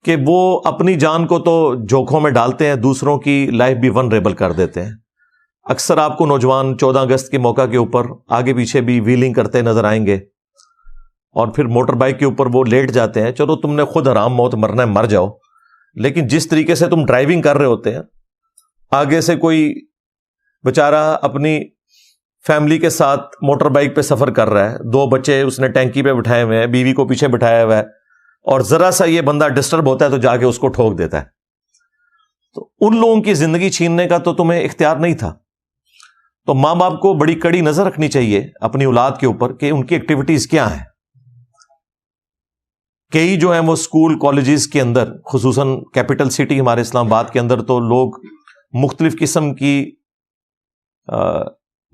کہ وہ اپنی جان کو تو جوکھوں میں ڈالتے ہیں، دوسروں کی لائف بھی ونریبل کر دیتے ہیں۔ اکثر آپ کو نوجوان 14 اگست کے موقع کے اوپر آگے پیچھے بھی ویلنگ کرتے نظر آئیں گے، اور پھر موٹر بائک کے اوپر وہ لیٹ جاتے ہیں۔ چلو تم نے خود حرام موت مرنا ہے، مر جاؤ، لیکن جس طریقے سے تم ڈرائیونگ کر رہے ہوتے ہیں، آگے سے کوئی بیچارہ اپنی فیملی کے ساتھ موٹر بائک پہ سفر کر رہا ہے، 2 بچے اس نے ٹینکی پہ بٹھائے ہوئے ہیں، بیوی کو پیچھے بٹھایا ہوا ہے، اور ذرا سا یہ بندہ ڈسٹرب ہوتا ہے تو جا کے اس کو ٹھوک دیتا ہے۔ تو ان لوگوں کی زندگی چھیننے کا تو تمہیں اختیار نہیں تھا۔ تو ماں باپ کو بڑی کڑی نظر رکھنی چاہیے اپنی اولاد کے اوپر کہ ان کی ایکٹیویٹیز کیا ہیں۔ کئی جو ہیں وہ اسکول کالجز کے اندر، خصوصاً کیپٹل سٹی ہمارے اسلام آباد کے اندر، تو لوگ مختلف قسم کی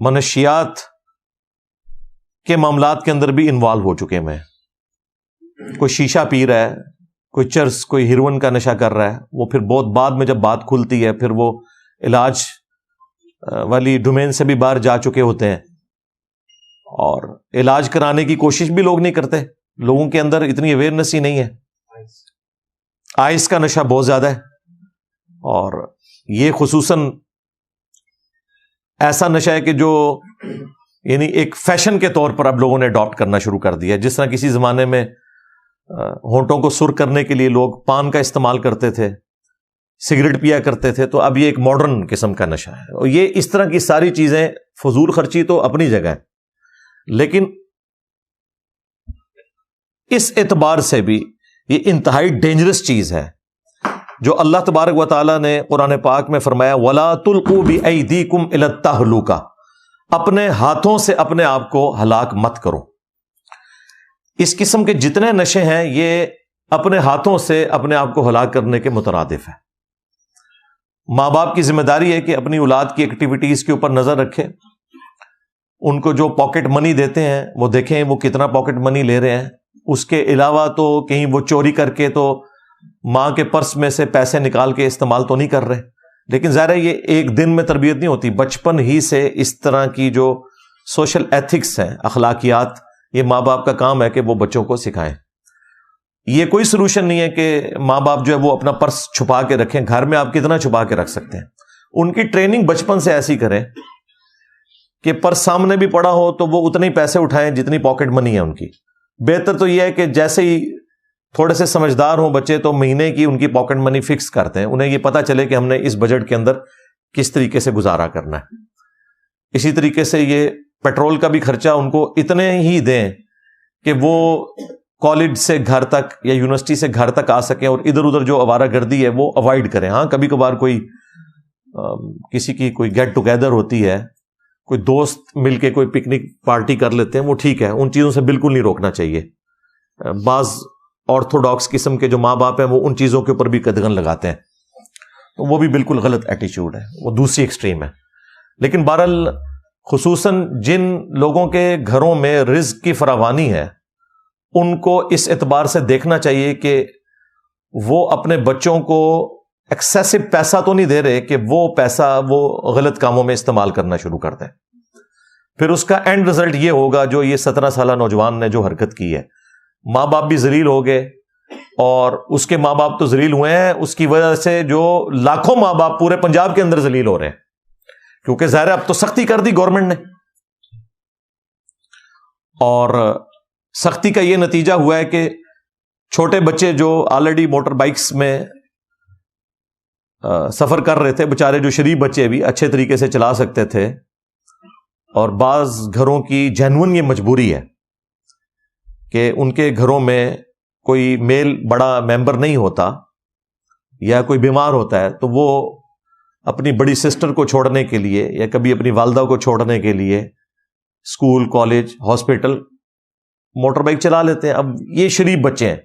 منشیات کے معاملات کے اندر بھی انوالو ہو چکے ہیں۔ کوئی شیشہ پی رہا ہے، کوئی چرس، کوئی ہیروئن کا نشہ کر رہا ہے، وہ پھر بہت بعد میں جب بات کھلتی ہے پھر وہ علاج والی ڈومین سے بھی باہر جا چکے ہوتے ہیں، اور علاج کرانے کی کوشش بھی لوگ نہیں کرتے۔ لوگوں کے اندر اتنی اویئرنیس ہی نہیں ہے۔ آئس کا نشہ بہت زیادہ ہے، اور یہ خصوصاً ایسا نشہ ہے کہ جو یعنی ایک فیشن کے طور پر اب لوگوں نے اڈاپٹ کرنا شروع کر دیا ہے۔ جس طرح کسی زمانے میں ہونٹوں کو سرخ کرنے کے لیے لوگ پان کا استعمال کرتے تھے، سگریٹ پیا کرتے تھے، تو اب یہ ایک ماڈرن قسم کا نشہ ہے۔ اور یہ اس طرح کی ساری چیزیں، فضول خرچی تو اپنی جگہ ہے، لیکن اس اعتبار سے بھی یہ انتہائی ڈینجرس چیز ہے جو اللہ تبارک و تعالیٰ نے قرآن پاک میں فرمایا وَلَا تُلْقُوا بِأَيْدِيكُمْ إِلَى التَّهْلُكَةِ، اپنے ہاتھوں سے اپنے آپ کو ہلاک مت کرو۔ اس قسم کے جتنے نشے ہیں یہ اپنے ہاتھوں سے اپنے آپ کو ہلاک کرنے کے مترادف ہے۔ ماں باپ کی ذمہ داری ہے کہ اپنی اولاد کی ایکٹیویٹیز کے اوپر نظر رکھے، ان کو جو پاکٹ منی دیتے ہیں وہ دیکھیں وہ کتنا پاکٹ منی لے رہے ہیں۔ اس کے علاوہ تو کہیں وہ چوری کر کے تو ماں کے پرس میں سے پیسے نکال کے استعمال تو نہیں کر رہے، لیکن ظاہر ہے یہ ایک دن میں تربیت نہیں ہوتی، بچپن ہی سے اس طرح کی جو سوشل ایتھکس ہیں، اخلاقیات، یہ ماں باپ کا کام ہے کہ وہ بچوں کو سکھائیں۔ یہ کوئی سلوشن نہیں ہے کہ ماں باپ جو ہے وہ اپنا پرس چھپا کے رکھیں۔ گھر میں آپ کتنا چھپا کے رکھ سکتے ہیں؟ ان کی ٹریننگ بچپن سے ایسی کریں کہ پرس سامنے بھی پڑا ہو تو وہ اتنے ہی پیسے اٹھائیں جتنی پاکٹ منی ہے ان کی۔ بہتر تو یہ ہے کہ جیسے ہی تھوڑے سے سمجھدار ہوں بچے تو مہینے کی ان کی پاکٹ منی فکس کرتے ہیں، انہیں یہ پتہ چلے کہ ہم نے اس بجٹ کے اندر کس طریقے سے گزارا کرنا ہے۔ اسی طریقے سے یہ پیٹرول کا بھی خرچہ ان کو اتنے ہی دیں کہ وہ کالج سے گھر تک یا یونیورسٹی سے گھر تک آ سکیں، اور ادھر ادھر جو آوارہ گردی ہے وہ اوائڈ کریں۔ ہاں کبھی کبھار کوئی کسی کی کوئی گیٹ ٹوگیدر ہوتی ہے، کوئی دوست مل کے کوئی پکنک پارٹی کر لیتے ہیں، وہ ٹھیک ہے، ان چیزوں سے بالکل نہیں روکنا چاہیے۔ بعض آرتھوڈاکس قسم کے جو ماں باپ ہیں وہ ان چیزوں کے اوپر بھی قدغن لگاتے ہیں، تو وہ بھی بالکل غلط ایٹیچیوڈ ہے، وہ دوسری ایکسٹریم ہے۔ لیکن بہرحال خصوصاً جن لوگوں کے گھروں میں رزق کی فراوانی ہے ان کو اس اعتبار سے دیکھنا چاہیے کہ وہ اپنے بچوں کو ایکسیسو پیسہ تو نہیں دے رہے کہ وہ پیسہ وہ غلط کاموں میں استعمال کرنا شروع کر دیں۔ پھر اس کا اینڈ رزلٹ یہ ہوگا جو یہ 17 سالہ نوجوان نے جو حرکت کی ہے، ماں باپ بھی ذلیل ہو گئے، اور اس کے ماں باپ تو ذلیل ہوئے ہیں، اس کی وجہ سے جو لاکھوں ماں باپ پورے پنجاب کے اندر ذلیل ہو رہے ہیں، کیونکہ ظاہر ہے اب تو سختی کر دی گورنمنٹ نے، اور سختی کا یہ نتیجہ ہوا ہے کہ چھوٹے بچے جو آلریڈی موٹر بائکس میں سفر کر رہے تھے، بےچارے جو شریف بچے بھی اچھے طریقے سے چلا سکتے تھے، اور بعض گھروں کی جینون یہ مجبوری ہے کہ ان کے گھروں میں کوئی میل بڑا ممبر نہیں ہوتا یا کوئی بیمار ہوتا ہے، تو وہ اپنی بڑی سسٹر کو چھوڑنے کے لیے یا کبھی اپنی والدہ کو چھوڑنے کے لیے school, college, hospital motor bike چلا لیتے ہیں۔ اب یہ شریف بچے ہیں،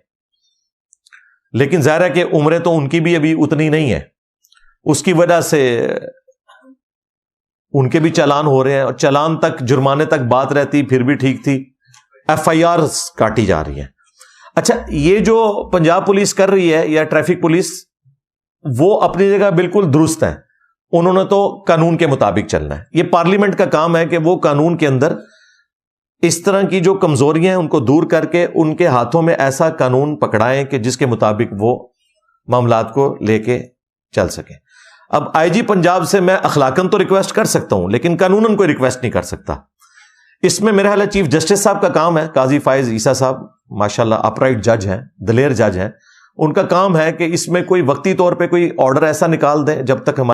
لیکن ظاہر ہے کہ عمریں تو ان کی بھی ابھی اتنی نہیں ہے، اس کی وجہ سے ان کے بھی چالان ہو رہے ہیں، اور چالان تک، جرمانے تک بات رہتی پھر بھی ٹھیک تھی، ایف آئی آر کاٹی جا رہی ہیں۔ اچھا، یہ جو پنجاب پولیس کر رہی ہے یا ٹریفک پولیس، وہ اپنی جگہ بالکل درست ہے، انہوں نے تو قانون کے مطابق چلنا ہے۔ یہ پارلیمنٹ کا کام ہے کہ وہ قانون کے اندر اس طرح کی جو کمزوریاں ہیں ان کو دور کر کے ان کے ہاتھوں میں ایسا قانون پکڑائیں کہ جس کے مطابق وہ معاملات کو لے کے چل سکیں. اب آئی جی پنجاب سے میں اخلاقاً تو ریکویسٹ کر سکتا ہوں لیکن قانوناً کوئی ریکویسٹ نہیں کر سکتا. اس میں میرا خیال ہے چیف جسٹس صاحب کا کام ہے, قاضی فائز عیسیٰ صاحب ماشاءاللہ اپرائٹ جج ہیں, دلیر جج ہیں, ان کا کام ہے کہ اس میں کوئی وقتی طور پہ کوئی آرڈر ایسا نکال دیں جب تک ہمارے